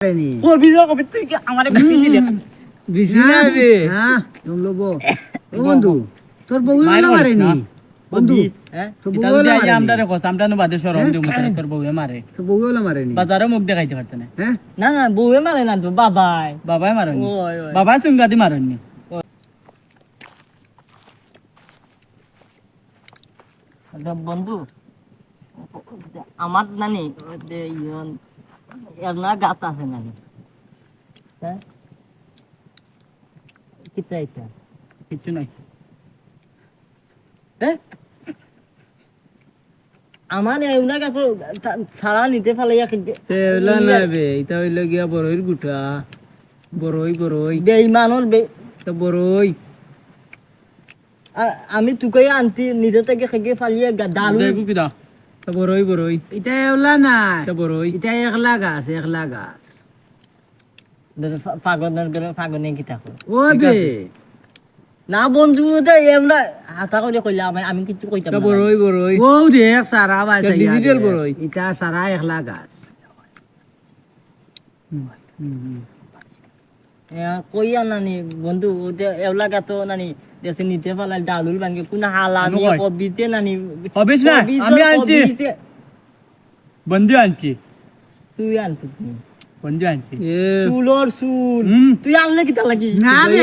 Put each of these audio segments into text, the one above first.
অভিযোগ হবে তুই কি আমারে বিসি দিলি বিসি না বে হ্যাঁ তুমি লবো ও বন্ধু তোর বউ না মারেনি বন্ধু হ্যাঁ তোর এটা বউ যদি আই মারেনি আমরা রে কস আমরা বাদে শরম দিমু তাহলে তোর বউয়ে মারে তোর বউ মারেনি বাজারে মুখ দেখাইতে পারতে না হ্যাঁ না না বউয়ে মারে না তো বাবাই বাবাই মারনি ওই ওই বাবা সুঙ্গাদি মারনি বন্ধু আমার নানি এর না গাত আছে নানি হ্যাঁ কিতা এটা কিছু নাই হ্যাঁ আমার এউলা গাছ ছাড়া নিতে ফালাইয়া এলা না বে এটা হইল গিয়া বড়ইর গুটা বড়ই বেঈমানর তো বড়ই আমি তুকে আনতি নিজে থেকে খেগে ফালিয়ে ডালু দেখু কিদা তো বড়ই এটা এলা না তো বড়ই এটা একলা গাছ পাগল নেই কিতা ও বে না বন্ধু দে এমরা হাতা করে কইলা আমি কিছু কইতাম না বড়ই ও দেখ সারা বাসা ডিজিটাল বড়ই এটা সারা একলা গাছ কইয়া নানি বন্ধু ওতে এওলা গাতো নানি দেশে নিতে ফালাই ডালুল ভাঙ্গে কোন হালামি কবিতে নানি হবিস না আমি আনছি বন্ধু আনছি তুই আনতি বন্ধু আনছি চুলর চুল তুই আনলে কিতা লাগি না বে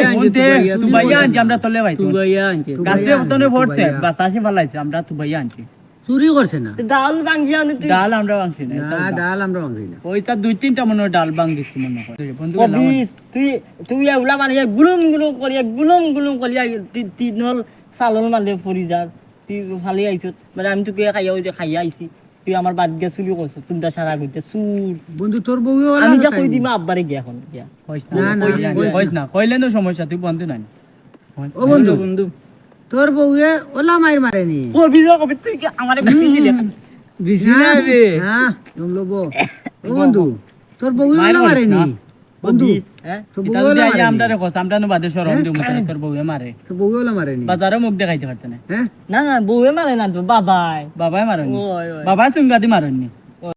তুই ভাইয়া আনছি আমরা তলে ভাই তুই ভাইয়া আনছি গাছে উতনে পড়ছে বাতাসে ফালাইছে আমরা তুই ভাইয়া আনছি চুরি করছে না ডাল ভাঙ্গি আনি তুই ডাল আমরা ভাঙছি না ডাল আমরা ভাঙছি না ওইটা দুই তিনটা মনে ডাল ভাঙ্গিছি মনে হয় বন্ধু তুই এগুলা মানে গুলুম গুলুম করিয়া তিনল সালল মালে পরি যা তুই ফালি আইছ মানে আমি তোকে খাইয়া আইছি তুই আমার বাদ গিয়া চুলি করছো তুমটা সারা গইতে চুল বন্ধু তোর বউ আমি যা কই দিমা আব্বারে গিয়া এখন গিয়া কইস না কইলে না সমস্যা তুই বন্ধু নাই ও বন্ধু তোর বউয়ে ওলা মারেনি অভিযোগ হবে তুই কি আমারে বিসি দিলি বিসি না বে হ্যাঁ তুমি লবো ও বন্ধু তোর বউয়ে ওলা মারেনি বন্ধু হ্যাঁ তোর এটা বউয়ে যদি ওলা আই মারেনি আমরা রে কস আমরা বাদে শরম দিমু তাহলে তোর বউয়ে মারে তোর বউয়ে ওলা মারেনি বাজারে মুখ দেখাইতে পারতে না হ্যাঁ না বউয়ে মারে না তো বাবাই মারনি ওই বাবা সুঙ্গাদি মারনি